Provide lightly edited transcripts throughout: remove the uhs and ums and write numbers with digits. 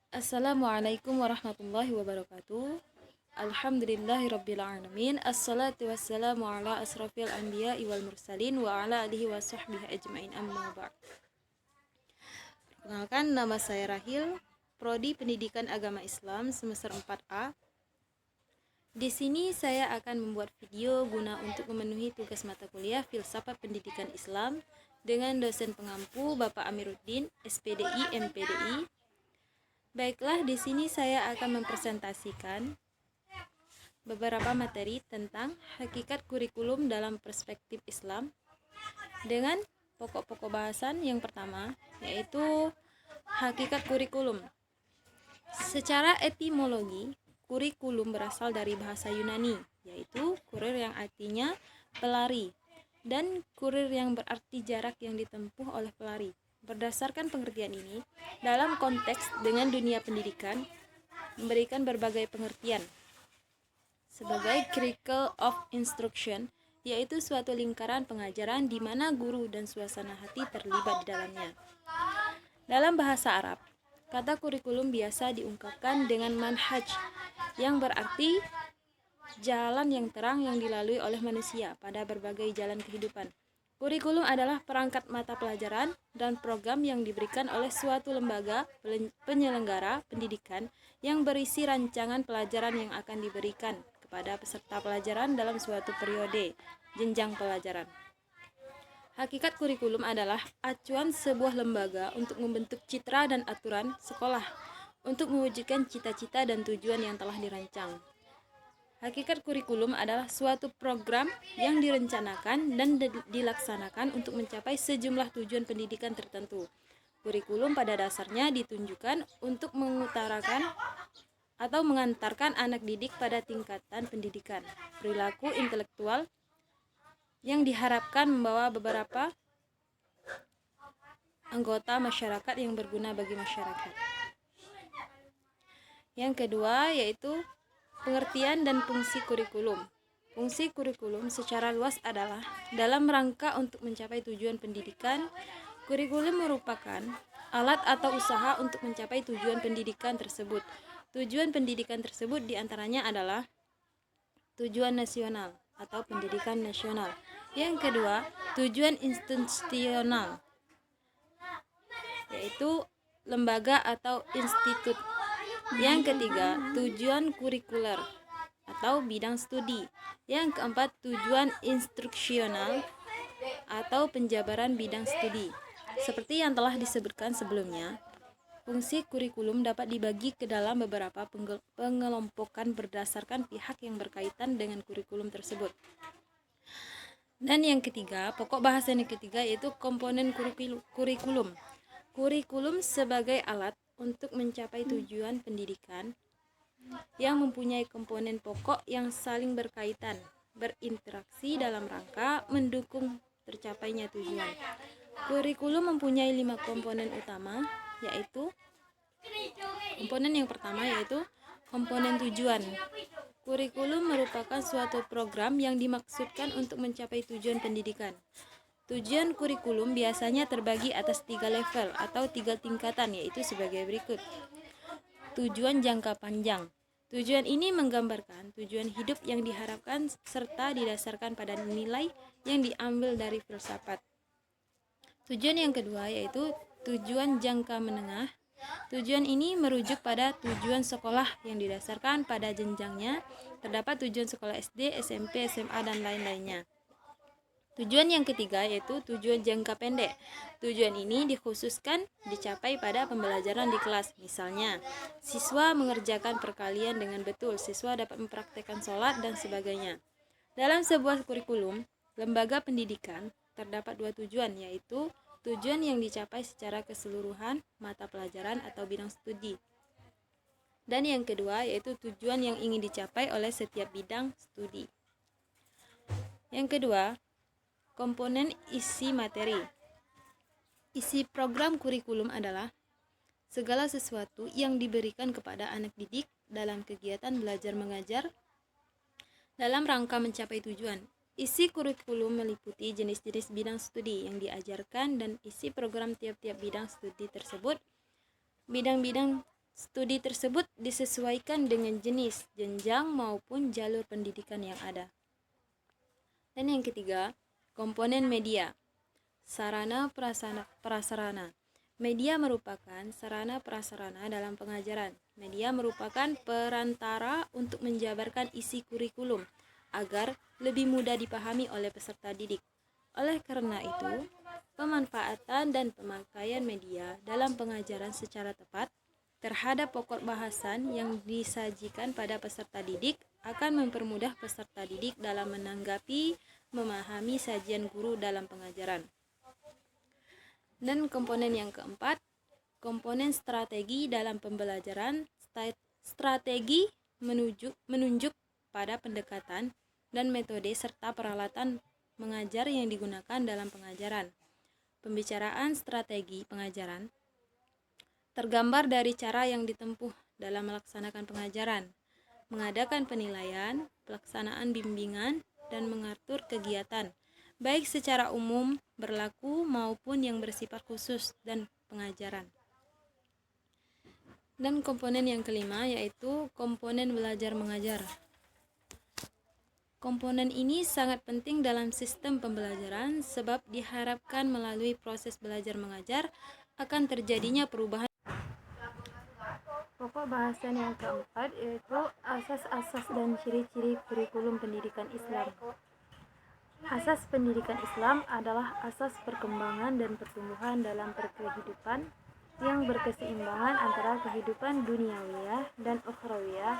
Assalamualaikum warahmatullahi wabarakatuh. Alhamdulillahirabbil alamin. Assalatu wassalamu ala asrafil anbiya'i wal mursalin wa ala alihi wa sahbihi ajmain, amma ba'd. Perkenalkan, nama saya Rahil, Prodi Pendidikan Agama Islam semester 4A. Di sini saya akan membuat video guna untuk memenuhi tugas mata kuliah Filsafat Pendidikan Islam dengan dosen pengampu Bapak Amiruddin, SPDI, MPDI. Baiklah, di sini saya akan mempresentasikan beberapa materi tentang hakikat kurikulum dalam perspektif Islam dengan pokok-pokok bahasan. Yang pertama yaitu hakikat kurikulum. Secara etimologi, kurikulum berasal dari bahasa Yunani, yaitu kurir yang artinya pelari dan kurir yang berarti jarak yang ditempuh oleh pelari. Berdasarkan pengertian ini, dalam konteks dengan dunia pendidikan, memberikan berbagai pengertian. Sebagai circle of instruction, yaitu suatu lingkaran pengajaran di mana guru dan suasana hati terlibat di dalamnya. Dalam bahasa Arab, kata kurikulum biasa diungkapkan dengan manhaj, yang berarti jalan yang terang yang dilalui oleh manusia pada berbagai jalan kehidupan. Kurikulum adalah perangkat mata pelajaran dan program yang diberikan oleh suatu lembaga penyelenggara pendidikan yang berisi rancangan pelajaran yang akan diberikan kepada peserta pelajaran dalam suatu periode jenjang pelajaran. Hakikat kurikulum adalah acuan sebuah lembaga untuk membentuk citra dan aturan sekolah untuk mewujudkan cita-cita dan tujuan yang telah dirancang. Hakikat kurikulum adalah suatu program yang direncanakan dan dilaksanakan untuk mencapai sejumlah tujuan pendidikan tertentu. Kurikulum pada dasarnya ditunjukkan untuk mengutarakan atau mengantarkan anak didik pada tingkatan pendidikan, perilaku intelektual yang diharapkan membawa beberapa anggota masyarakat yang berguna bagi masyarakat. Yang kedua yaitu pengertian dan fungsi kurikulum. Fungsi kurikulum secara luas adalah dalam rangka untuk mencapai tujuan pendidikan. Kurikulum merupakan alat atau usaha untuk mencapai tujuan pendidikan tersebut. Tujuan pendidikan tersebut diantaranya adalah tujuan nasional atau pendidikan nasional. Yang kedua, tujuan institusional, yaitu lembaga atau institut. Yang ketiga, tujuan kurikuler atau bidang studi. Yang keempat, tujuan instruksional atau penjabaran bidang studi. Seperti yang telah disebutkan sebelumnya, fungsi kurikulum dapat dibagi ke dalam beberapa pengelompokan berdasarkan pihak yang berkaitan dengan kurikulum tersebut. Dan yang ketiga, pokok bahasan yang ketiga yaitu komponen kurikulum. Kurikulum sebagai alat untuk mencapai tujuan pendidikan yang mempunyai komponen pokok yang saling berkaitan, berinteraksi dalam rangka mendukung tercapainya tujuan. Kurikulum mempunyai 5 komponen utama, yaitu komponen yang pertama yaitu komponen tujuan. Kurikulum merupakan suatu program yang dimaksudkan untuk mencapai tujuan pendidikan. Tujuan kurikulum biasanya terbagi atas 3 level atau 3 tingkatan, yaitu sebagai berikut. Tujuan jangka panjang. Tujuan ini menggambarkan tujuan hidup yang diharapkan serta didasarkan pada nilai yang diambil dari filsafat. Tujuan yang kedua yaitu tujuan jangka menengah. Tujuan ini merujuk pada tujuan sekolah yang didasarkan pada jenjangnya. Terdapat tujuan sekolah SD, SMP, SMA, dan lain-lainnya. Tujuan yang ketiga yaitu tujuan jangka pendek. Tujuan ini dikhususkan dicapai pada pembelajaran di kelas. Misalnya, siswa mengerjakan perkalian dengan betul, siswa dapat mempraktekkan sholat, dan sebagainya. Dalam sebuah kurikulum, lembaga pendidikan terdapat 2 tujuan, yaitu tujuan yang dicapai secara keseluruhan mata pelajaran atau bidang studi. Dan yang kedua yaitu tujuan yang ingin dicapai oleh setiap bidang studi. Yang kedua, komponen isi materi. Isi program kurikulum adalah segala sesuatu yang diberikan kepada anak didik dalam kegiatan belajar mengajar dalam rangka mencapai tujuan. Isi kurikulum meliputi jenis-jenis bidang studi yang diajarkan dan isi program tiap-tiap bidang studi tersebut. Bidang-bidang Studi tersebut disesuaikan dengan jenis, jenjang, maupun jalur pendidikan yang ada. Dan yang ketiga, komponen media. Sarana prasarana. Media merupakan sarana prasarana dalam pengajaran. Media merupakan perantara untuk menjabarkan isi kurikulum agar lebih mudah dipahami oleh peserta didik. Oleh karena itu, pemanfaatan dan pemakaian media dalam pengajaran secara tepat terhadap pokok bahasan yang disajikan pada peserta didik akan mempermudah peserta didik dalam menanggapi, memahami sajian guru dalam pengajaran. Dan komponen yang keempat, komponen strategi dalam pembelajaran. Strategi menunjuk pada pendekatan dan metode serta peralatan mengajar yang digunakan dalam pengajaran. Pembicaraan strategi pengajaran tergambar dari cara yang ditempuh dalam melaksanakan pengajaran, mengadakan penilaian, pelaksanaan bimbingan, dan mengatur kegiatan, baik secara umum, berlaku, maupun yang bersifat khusus dan pengajaran. Dan komponen yang kelima yaitu komponen belajar mengajar. Komponen ini sangat penting dalam sistem pembelajaran sebab diharapkan melalui proses belajar mengajar akan terjadinya perubahan. Pokok bahasan yang keempat yaitu asas-asas dan ciri-ciri kurikulum pendidikan Islam. Asas pendidikan Islam adalah asas perkembangan dan pertumbuhan dalam kehidupan yang berkeseimbangan antara kehidupan duniawiyah dan ukhrawiyah,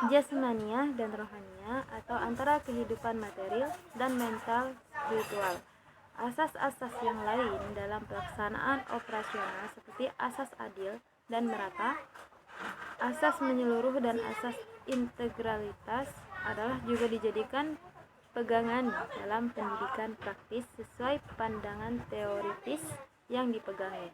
jasmaniah dan rohaniah, atau antara kehidupan material dan mental spiritual. Asas-asas yang lain dalam pelaksanaan operasional seperti asas adil dan merata, asas menyeluruh, dan asas integralitas adalah juga dijadikan pegangan dalam pendidikan praktis sesuai pandangan teoritis yang dipegangi.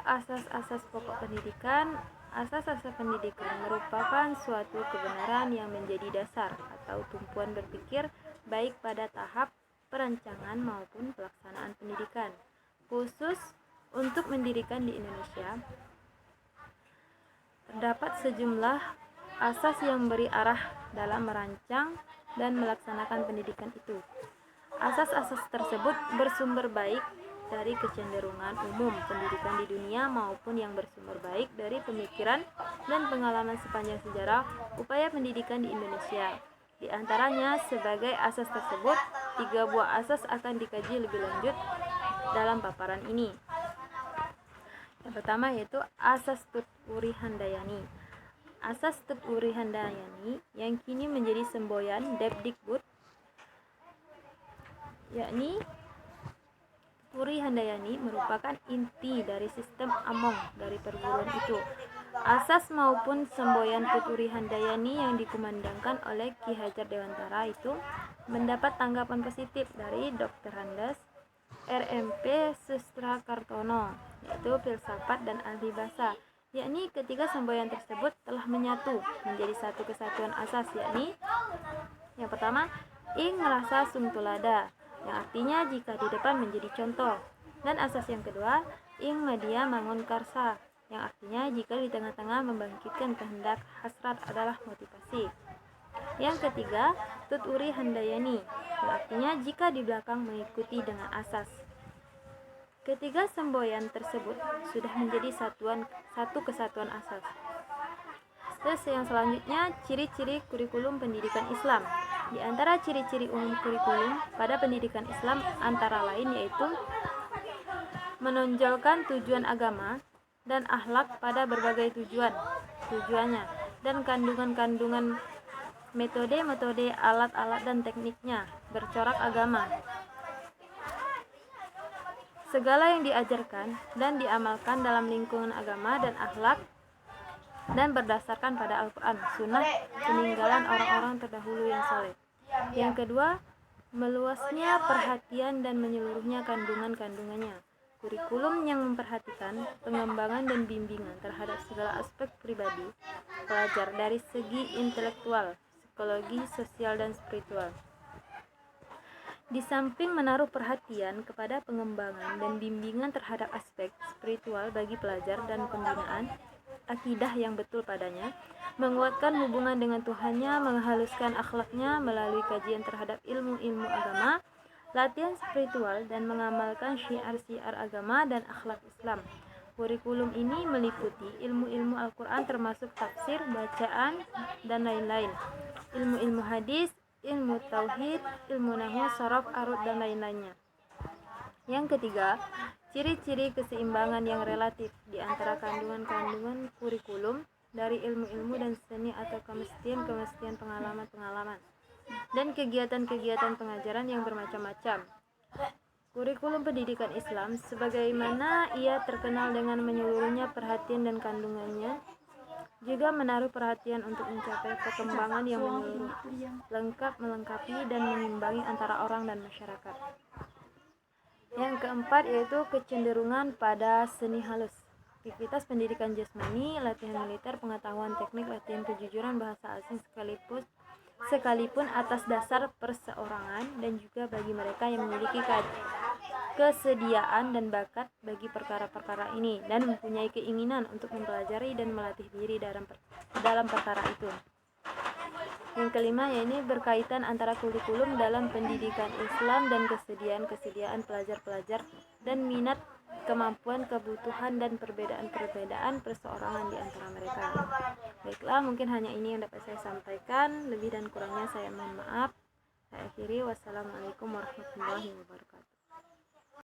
Asas-asas pokok pendidikan. Asas-asas pendidikan merupakan suatu kebenaran yang menjadi dasar atau tumpuan berpikir baik pada tahap perancangan maupun pelaksanaan pendidikan. Khusus untuk mendirikan di Indonesia, terdapat sejumlah asas yang memberi arah dalam merancang dan melaksanakan pendidikan itu. Asas-asas tersebut bersumber baik dari kecenderungan umum pendidikan di dunia maupun yang bersumber baik dari pemikiran dan pengalaman sepanjang sejarah upaya pendidikan di Indonesia. Di antaranya, sebagai asas tersebut, 3 buah asas akan dikaji lebih lanjut dalam paparan ini. Yang pertama yaitu asas Tut-Uri Handayani. Asas Tut-Uri Handayani yang kini menjadi semboyan Depdikbud, yakni Tut-Uri Handayani merupakan inti dari sistem Among dari perguruan itu. Asas maupun semboyan Tut-Uri Handayani yang dikumandangkan oleh Ki Hajar Dewantara itu mendapat tanggapan positif dari Dr. Andes RMP Sustrakartono, yaitu filsafat dan ahli bahasa, yakni ketiga semboyan tersebut telah menyatu menjadi satu kesatuan asas, yakni yang pertama, ing rasa sungtulada, yang artinya jika di depan menjadi contoh, dan asas yang kedua, ing media mangun karsa, yang artinya jika di tengah-tengah membangkitkan kehendak hasrat adalah motivasi. Yang ketiga, Tut-Uri Handayani, yang artinya jika di belakang mengikuti dengan asas. Ketiga semboyan tersebut sudah menjadi satu kesatuan asas. Terus yang selanjutnya, ciri-ciri kurikulum pendidikan Islam. Di antara ciri-ciri umum kurikulum pada pendidikan Islam antara lain yaitu menonjolkan tujuan agama dan akhlak pada berbagai tujuannya, dan kandungan-kandungan metode-metode, alat-alat, dan tekniknya bercorak agama. Segala yang diajarkan dan diamalkan dalam lingkungan agama dan akhlak dan berdasarkan pada Al-Quran, Sunnah, peninggalan orang-orang terdahulu yang saleh. Yang kedua, meluasnya perhatian dan menyeluruhnya kandungan-kandungannya. Kurikulum yang memperhatikan pengembangan dan bimbingan terhadap segala aspek pribadi pelajar dari segi intelektual, psikologi, sosial, dan spiritual. Di samping menaruh perhatian kepada pengembangan dan bimbingan terhadap aspek spiritual bagi pelajar dan pembinaan akidah yang betul padanya, menguatkan hubungan dengan Tuhannya, menghaluskan akhlaknya melalui kajian terhadap ilmu-ilmu agama, latihan spiritual, dan mengamalkan syiar-syiar agama dan akhlak Islam. Kurikulum ini meliputi ilmu-ilmu Al-Quran termasuk tafsir, bacaan, dan lain-lain, ilmu-ilmu hadis, ilmu tauhid, ilmu nahwu, sharaf, arud, dan lain-lainnya. Yang ketiga, ciri-ciri keseimbangan yang relatif di antara kandungan-kandungan kurikulum dari ilmu-ilmu dan seni atau kemestian-kemestian pengalaman-pengalaman dan kegiatan-kegiatan pengajaran yang bermacam-macam. Kurikulum pendidikan Islam, sebagaimana ia terkenal dengan menyeluruhnya perhatian dan kandungannya, juga menaruh perhatian untuk mencapai perkembangan yang menyeluruh, lengkap, melengkapi, dan mengimbangi antara orang dan masyarakat. Yang keempat yaitu kecenderungan pada seni halus. Aktivitas pendidikan jasmani, latihan militer, pengetahuan teknik, latihan kejujuran bahasa asing sekalipun atas dasar perseorangan, dan juga bagi mereka yang memiliki kesediaan dan bakat bagi perkara-perkara ini dan mempunyai keinginan untuk mempelajari dan melatih diri dalam perkara itu. Yang kelima, yaitu berkaitan antara kurikulum dalam pendidikan Islam dan kesediaan pelajar-pelajar dan minat, kemampuan, kebutuhan, dan perbedaan-perbedaan perseorangan di antara mereka. Baiklah, mungkin hanya ini yang dapat saya sampaikan. Lebih dan kurangnya saya mohon maaf. Saya akhiri. Wassalamualaikum warahmatullahi wabarakatuh.